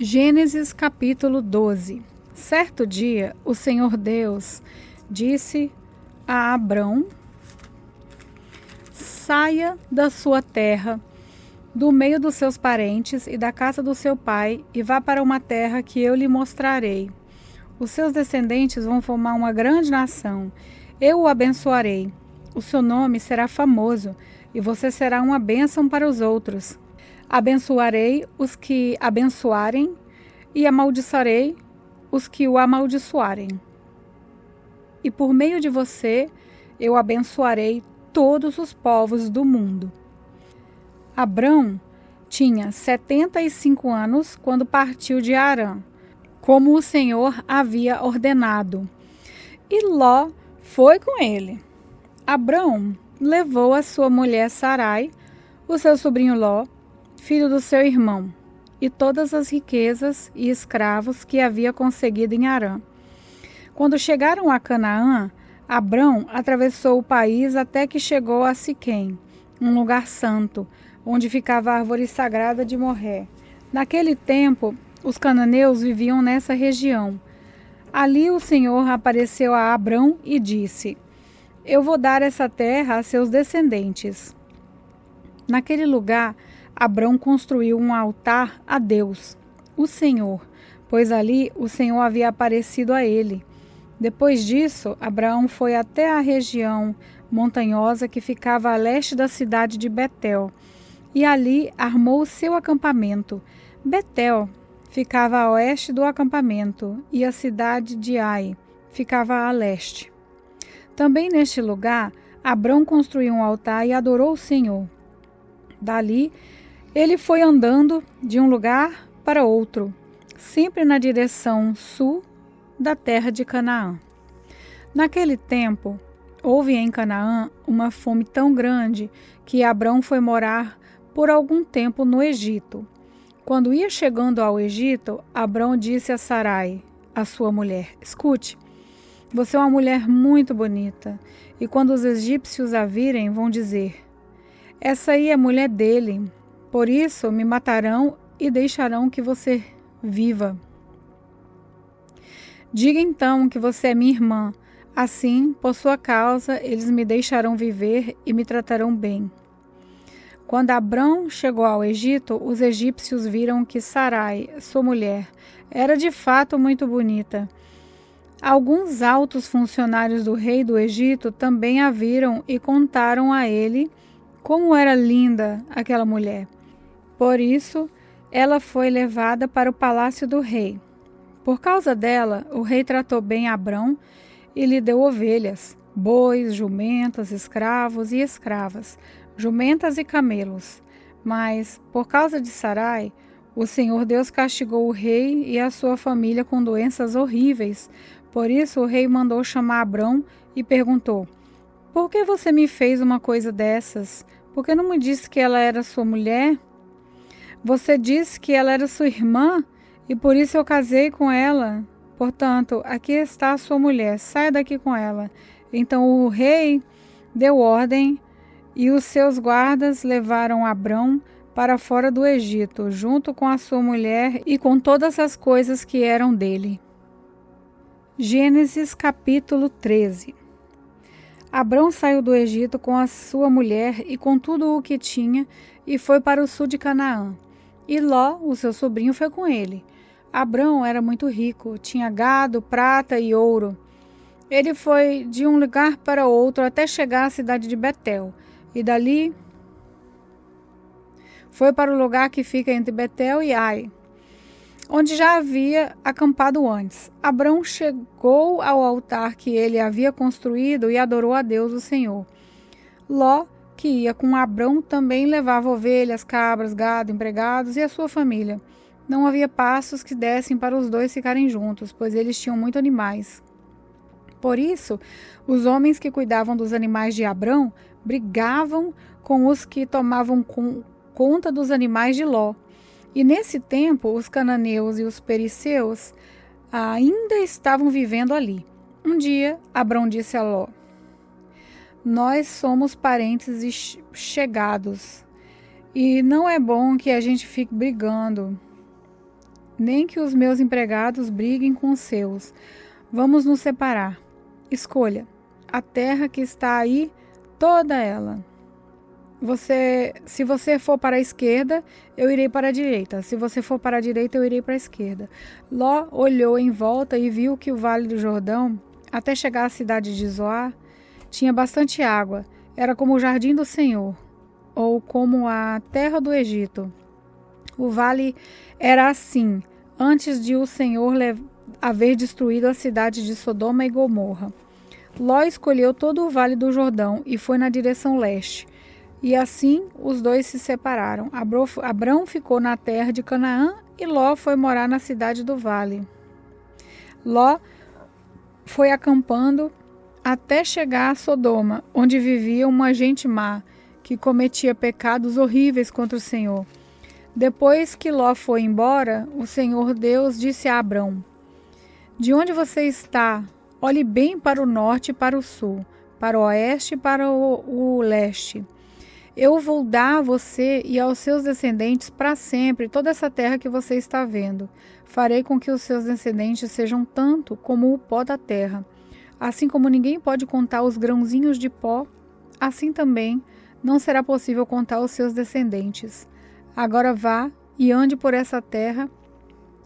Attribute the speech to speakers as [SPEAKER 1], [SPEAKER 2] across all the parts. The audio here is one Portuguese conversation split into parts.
[SPEAKER 1] Gênesis capítulo 12. Certo dia, o Senhor Deus disse a Abrão: saia da sua terra, do meio dos seus parentes e da casa do seu pai, e vá para uma terra que eu lhe mostrarei. Os seus descendentes vão formar uma grande nação. Eu o abençoarei. O seu nome será famoso, e você será uma bênção para os outros. Abençoarei os que abençoarem, e amaldiçoarei os que o amaldiçoarem. E por meio de você, eu abençoarei todos os povos do mundo. Abrão tinha 75 anos quando partiu de Harã, como o Senhor havia ordenado. E Ló foi com ele. Abrão levou a sua mulher Sarai, o seu sobrinho Ló, filho do seu irmão, e todas as riquezas e escravos que havia conseguido em Harã. Quando chegaram a Canaã, Abrão atravessou o país até que chegou a Siquém, um lugar santo, onde ficava a árvore sagrada de Moré. Naquele tempo, os cananeus viviam nessa região. Ali o Senhor apareceu a Abrão e disse: eu vou dar essa terra a seus descendentes. Naquele lugar, Abrão construiu um altar a Deus, o Senhor, pois ali o Senhor havia aparecido a ele. Depois disso, Abraão foi até a região montanhosa que ficava a leste da cidade de Betel, e ali armou o seu acampamento. Betel ficava a oeste do acampamento, e a cidade de Ai ficava a leste. Também neste lugar, Abrão construiu um altar e adorou o Senhor. Dali, ele foi andando de um lugar para outro, sempre na direção sul da terra de Canaã. Naquele tempo, houve em Canaã uma fome tão grande que Abrão foi morar por algum tempo no Egito. Quando ia chegando ao Egito, Abrão disse a Sarai, a sua mulher: escute, você é uma mulher muito bonita, e quando os egípcios a virem, vão dizer: essa aí é a mulher dele. Por isso me matarão e deixarão que você viva. Diga então que você é minha irmã. Assim, por sua causa, eles me deixarão viver e me tratarão bem. Quando Abrão chegou ao Egito, os egípcios viram que Sarai, sua mulher, era de fato muito bonita. Alguns altos funcionários do rei do Egito também a viram e contaram a ele como era linda aquela mulher. Por isso, ela foi levada para o palácio do rei. Por causa dela, o rei tratou bem Abrão e lhe deu ovelhas, bois, jumentas, escravos e escravas, jumentas e camelos. Mas, por causa de Sarai, o Senhor Deus castigou o rei e a sua família com doenças horríveis. Por isso, o rei mandou chamar Abrão e perguntou: por que você me fez uma coisa dessas? Por que não me disse que ela era sua mulher? Você disse que ela era sua irmã e por isso eu casei com ela. Portanto, aqui está a sua mulher, saia daqui com ela. Então o rei deu ordem e os seus guardas levaram Abrão para fora do Egito, junto com a sua mulher e com todas as coisas que eram dele. Gênesis capítulo 13. Abrão saiu do Egito com a sua mulher e com tudo o que tinha e foi para o sul de Canaã. E Ló, o seu sobrinho, foi com ele. Abrão era muito rico, tinha gado, prata e ouro. Ele foi de um lugar para outro até chegar à cidade de Betel, e dali foi para o lugar que fica entre Betel e Ai, onde já havia acampado antes. Abrão chegou ao altar que ele havia construído e adorou a Deus, o Senhor. Ló, que ia com Abrão, também levava ovelhas, cabras, gado, empregados e a sua família. Não havia pastos que dessem para os dois ficarem juntos, pois eles tinham muitos animais. Por isso, os homens que cuidavam dos animais de Abrão brigavam com os que tomavam conta dos animais de Ló. E nesse tempo, os cananeus e os perizeus ainda estavam vivendo ali. Um dia, Abrão disse a Ló: nós somos parentes chegados, e não é bom que a gente fique brigando. nem que os meus empregados briguem com os seus. Vamos nos separar. Escolha a terra que está aí, toda ela. Se você for para a esquerda, eu irei para a direita. Se você for para a direita, eu irei para a esquerda. Ló olhou em volta e viu que o vale do Jordão, até chegar à cidade de Zoar, tinha bastante água. Era como o jardim do Senhor, ou como a terra do Egito. O vale era assim, antes de o Senhor haver destruído a cidade de Sodoma e Gomorra. Ló escolheu todo o vale do Jordão e foi na direção leste. E assim os dois se separaram. Abrão ficou na terra de Canaã e Ló foi morar na cidade do vale. Ló foi acampando até chegar a Sodoma, onde vivia uma gente má, que cometia pecados horríveis contra o Senhor. Depois que Ló foi embora, o Senhor Deus disse a Abrão: de onde você está? Olhe bem para o norte e para o sul, para o oeste e para o leste. Eu vou dar a você e aos seus descendentes para sempre toda essa terra que você está vendo. Farei com que os seus descendentes sejam tanto como o pó da terra. Assim como ninguém pode contar os grãozinhos de pó, assim também não será possível contar os seus descendentes. Agora vá e ande por essa terra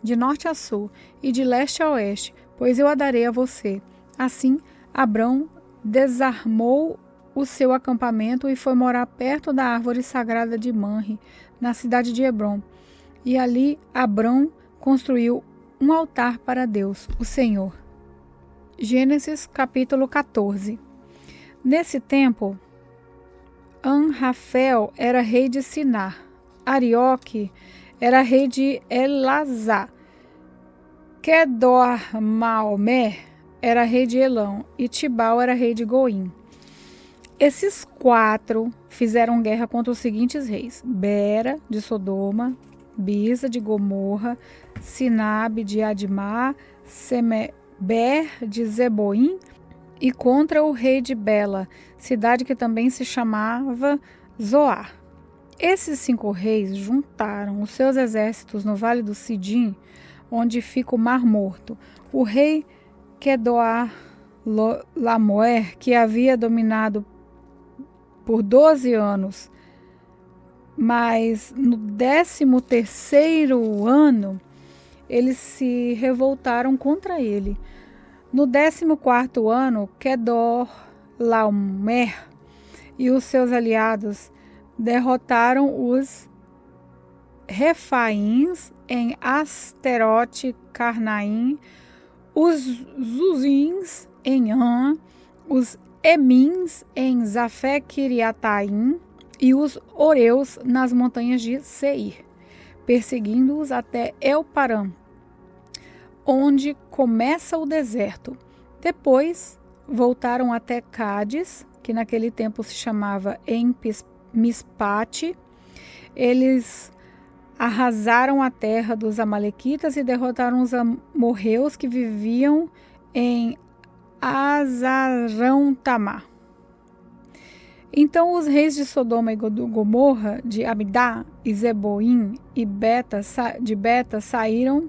[SPEAKER 1] de norte a sul e de leste a oeste, pois eu a darei a você. Assim, Abrão desarmou o seu acampamento e foi morar perto da árvore sagrada de Manre, na cidade de Hebrom. E ali Abrão construiu um altar para Deus, o Senhor. Gênesis capítulo 14. Nesse tempo, Anrafel era rei de Sinar, Arioque era rei de Elazá, Quedorlaomer era rei de Elão e Tibal era rei de Goim. Esses 4 fizeram guerra contra os seguintes reis: Bera, de Sodoma, Bisa, de Gomorra, Sinabe, de Admá, Semeber, de Zeboim, e contra o rei de Bela, cidade que também se chamava Zoar. Esses 5 reis juntaram os seus exércitos no vale do Sidim, onde fica o Mar Morto. O rei Quedorlaomer, que havia dominado por 12 anos, mas no 13º ano eles se revoltaram contra ele. No 14º ano, Quedorlaomer e os seus aliados derrotaram os Refaíns em Asterote Carnaim, os Zuzins em An, os Emins em Zafé-Quiriataim e os Oreus nas montanhas de Seir, perseguindo-os até El-Parã, onde começa o deserto. Depois voltaram até Cádiz, que naquele tempo se chamava En-Mispate. Eles arrasaram a terra dos amalequitas e derrotaram os amorreus que viviam em Azarão-Tamar. Então os reis de Sodoma e Gomorra, de Abdá e Zeboim e Beta saíram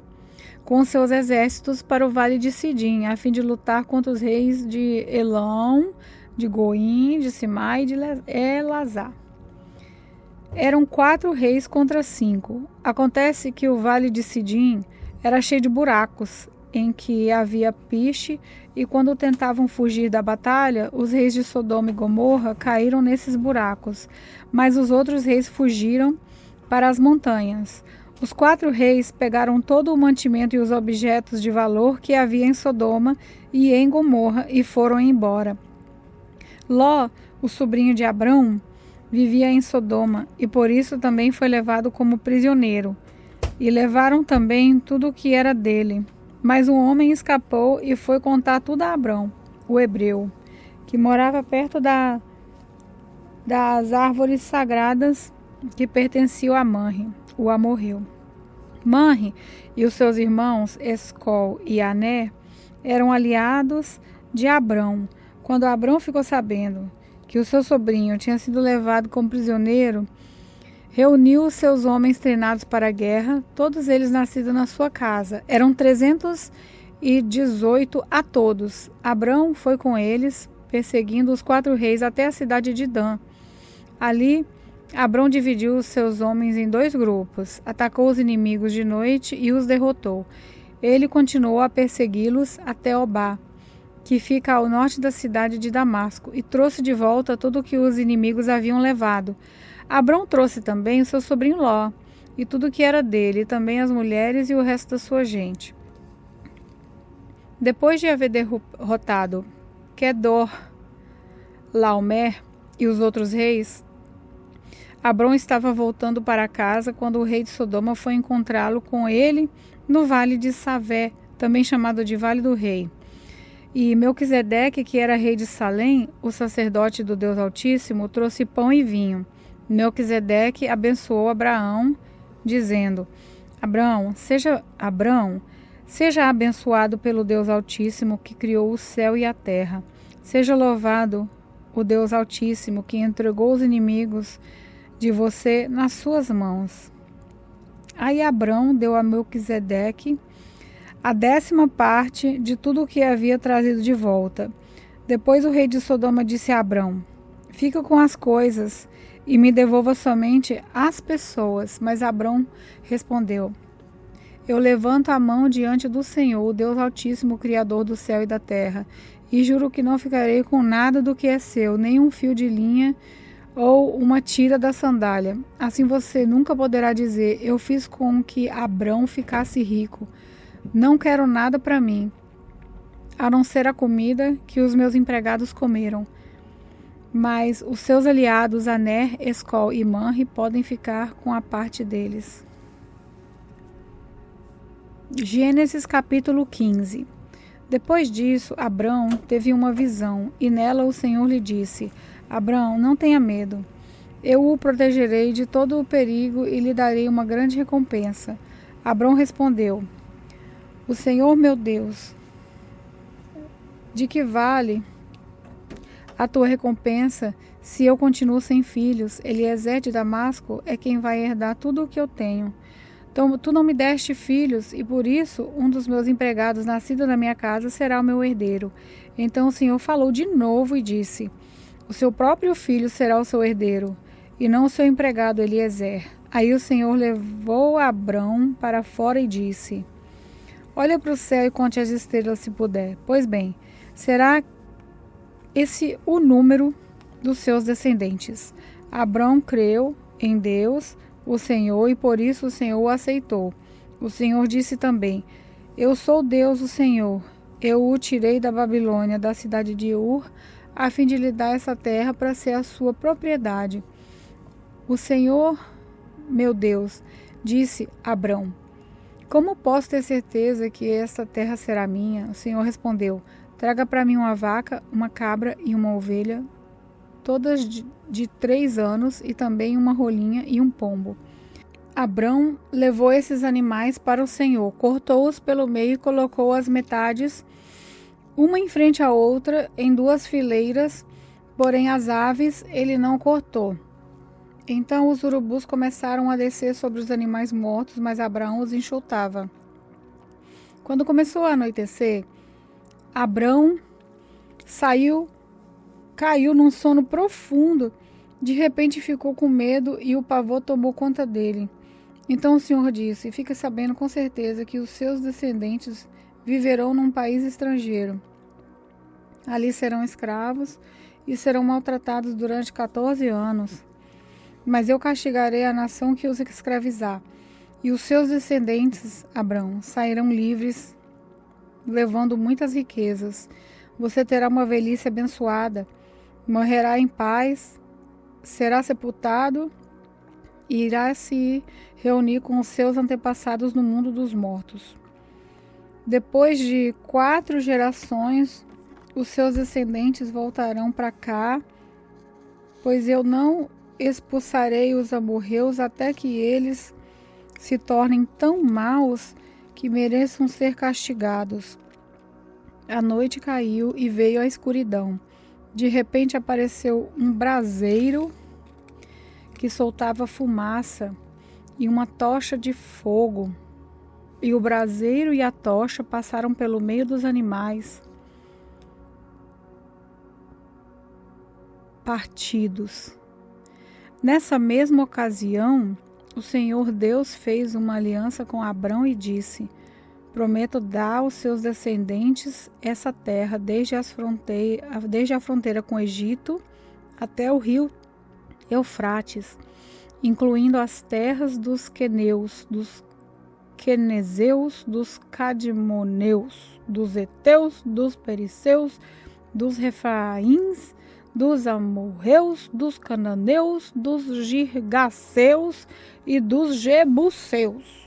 [SPEAKER 1] com seus exércitos para o vale de Sidim, a fim de lutar contra os reis de Elão, de Goim, de Simá e de Elazá. Eram 4 reis contra 5. Acontece que o vale de Sidim era cheio de buracos, em que havia piche, e quando tentavam fugir da batalha, os reis de Sodoma e Gomorra caíram nesses buracos, mas os outros reis fugiram para as montanhas. Os 4 reis pegaram todo o mantimento e os objetos de valor que havia em Sodoma e em Gomorra e foram embora. Ló, o sobrinho de Abrão, vivia em Sodoma e por isso também foi levado como prisioneiro. E levaram também tudo o que era dele. Mas um homem escapou e foi contar tudo a Abrão, o hebreu, que morava perto das árvores sagradas que pertenciam a Manre, o amorreu. Manre e os seus irmãos Escol e Ané eram aliados de Abrão. Quando Abrão ficou sabendo que o seu sobrinho tinha sido levado como prisioneiro, reuniu os seus homens treinados para a guerra, todos eles nascidos na sua casa. Eram 318 a todos. Abrão foi com eles, perseguindo os 4 reis até a cidade de Dan. Ali, Abrão dividiu os seus homens em 2 grupos, atacou os inimigos de noite e os derrotou. Ele continuou a persegui-los até Obá, que fica ao norte da cidade de Damasco, e trouxe de volta tudo o que os inimigos haviam levado. Abrão trouxe também o seu sobrinho Ló, e tudo o que era dele, e também as mulheres e o resto da sua gente. Depois de haver derrotado Quedor, Laomer e os outros reis, Abrão estava voltando para casa quando o rei de Sodoma foi encontrá-lo com ele no vale de Savé, também chamado de Vale do Rei. E Melquisedeque, que era rei de Salém, o sacerdote do Deus Altíssimo, trouxe pão e vinho. Melquisedeque abençoou Abraão, dizendo: Abrão, seja abençoado pelo Deus Altíssimo, que criou o céu e a terra. Seja louvado o Deus Altíssimo, que entregou os inimigos de você nas suas mãos. Aí Abrão deu a Melquisedeque a 10ª parte de tudo o que havia trazido de volta. Depois o rei de Sodoma disse a Abrão: Fica com as coisas e me devolva somente as pessoas. Mas Abrão respondeu: Eu levanto a mão diante do Senhor, o Deus Altíssimo, Criador do céu e da terra, e juro que não ficarei com nada do que é seu, nem um fio de linha ou uma tira da sandália. Assim você nunca poderá dizer: Eu fiz com que Abrão ficasse rico. Não quero nada para mim, a não ser a comida que os meus empregados comeram. Mas os seus aliados Aner, Escol e Manre podem ficar com a parte deles. Gênesis capítulo 15. Depois disso, Abrão teve uma visão, e nela o Senhor lhe disse: Abrão, não tenha medo. Eu o protegerei de todo o perigo e lhe darei uma grande recompensa. Abrão respondeu: O Senhor meu Deus, de que vale a tua recompensa se eu continuo sem filhos? Eliezer de Damasco é quem vai herdar tudo o que eu tenho. Então, tu não me deste filhos, e por isso um dos meus empregados nascido na minha casa será o meu herdeiro. Então o Senhor falou de novo e disse: O seu próprio filho será o seu herdeiro, e não o seu empregado Eliezer. Aí o Senhor levou Abrão para fora e disse: Olha para o céu e conte as estrelas se puder. Pois bem, será esse o número dos seus descendentes. Abrão creu em Deus, o Senhor, e por isso o Senhor o aceitou. O Senhor disse também: Eu sou Deus, o Senhor. Eu o tirei da Babilônia, da cidade de Ur, a fim de lhe dar essa terra para ser a sua propriedade. O Senhor, meu Deus, disse a Abrão: Como posso ter certeza que esta terra será minha? O Senhor respondeu: Traga para mim uma vaca, uma cabra e uma ovelha, todas de 3 anos, e também uma rolinha e um pombo. Abrão levou esses animais para o Senhor, cortou-os pelo meio e colocou as metades, uma em frente à outra, em 2 fileiras, porém as aves ele não cortou. Então os urubus começaram a descer sobre os animais mortos, mas Abrão os enxotava. Quando começou a anoitecer, Abrão caiu num sono profundo. De repente ficou com medo e o pavor tomou conta dele. Então o Senhor disse: Fica sabendo com certeza que os seus descendentes viverão num país estrangeiro. Ali serão escravos e serão maltratados durante 14 anos. Mas eu castigarei a nação que os escravizar, e os seus descendentes, Abrão, sairão livres, levando muitas riquezas. Você terá uma velhice abençoada, morrerá em paz, será sepultado e irá se reunir com os seus antepassados no mundo dos mortos. Depois de 4 gerações, os seus descendentes voltarão para cá, pois eu não expulsarei os amorreus até que eles se tornem tão maus que mereçam ser castigados. A noite caiu e veio a escuridão. De repente apareceu um braseiro que soltava fumaça e uma tocha de fogo. E o braseiro e a tocha passaram pelo meio dos animais partidos. Nessa mesma ocasião, o Senhor Deus fez uma aliança com Abrão e disse: prometo dar aos seus descendentes essa terra desde a fronteira com o Egito até o rio Eufrates, incluindo as terras dos queneus, dos quenezeus, dos cadmoneus, dos heteus, dos perizeus, dos refaíns, dos amorreus, dos cananeus, dos girgaceus e dos jebuseus.